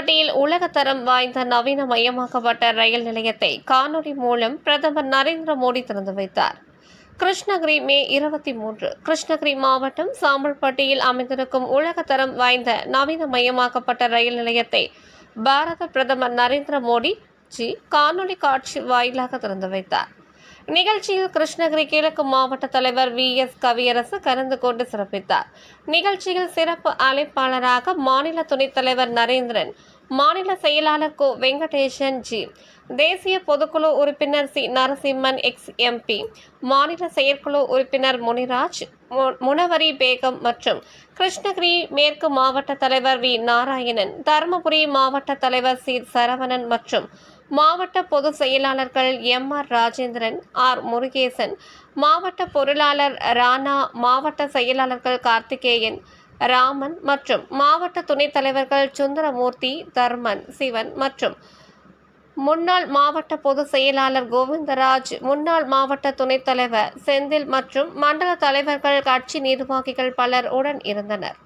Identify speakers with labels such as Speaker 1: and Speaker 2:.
Speaker 1: சாம்பல்பட்டியில் உலகத்தரம் வாய்ந்த நவீனமயமாக்கப்பட்ட ரயில் நிலையத்தை காணொலி மூலம் பிரதமர் நரேந்திர மோடி திறந்து வைத்தார். கிருஷ்ணகிரி மே 23. கிருஷ்ணகிரி மாவட்டம் சாம்பல்பட்டியில் அமைந்திருக்கும் உலகத்தரம் வாய்ந்த நவீனமயமாக்கப்பட்ட ரயில் நிலையத்தை பாரத பிரதமர் நரேந்திர மோடி காணொலி காட்சி வாயிலாக திறந்து வைத்தார். நிகழ்ச்சியில் கிருஷ்ணகிரி கிழக்கு மாவட்ட தலைவர் VS கவியரசு கலந்து கொண்டு சிறப்பித்தார். நிகழ்ச்சியில் சிறப்பு அழைப்பாளராக மாநில துணைத் தலைவர் நரேந்திரன், மாநில செயலாளர் கோ வெங்கடேசன், தேசிய பொதுக்குழு உறுப்பினர் சி நரசிம்மன், ex-MP, மாநில செயற்குழு உறுப்பினர் முனிராஜ், முனவரி பேகம் மற்றும் கிருஷ்ணகிரி மேற்கு மாவட்ட தலைவர் வி நாராயணன், தருமபுரி மாவட்ட தலைவர் சி சரவணன் மற்றும் மாவட்ட பொதுச் செயலாளர்கள் MR ராஜேந்திரன், R முருகேசன், மாவட்ட பொருளாளர் ராணா, மாவட்ட செயலாளர்கள் கார்த்திகேயன், ராமன் மற்றும் மாவட்ட துணைத் தலைவர்கள் சுந்தரமூர்த்தி, தர்மன், சிவன் மற்றும் முன்னாள் மாவட்ட பொதுச் செயலாளர் கோவிந்தராஜ், முன்னாள் மாவட்ட துணைத் தலைவர் செந்தில் மற்றும் மண்டல தலைவர்கள், கட்சி நிர்வாகிகள் பலர் உடன் இருந்தனர்.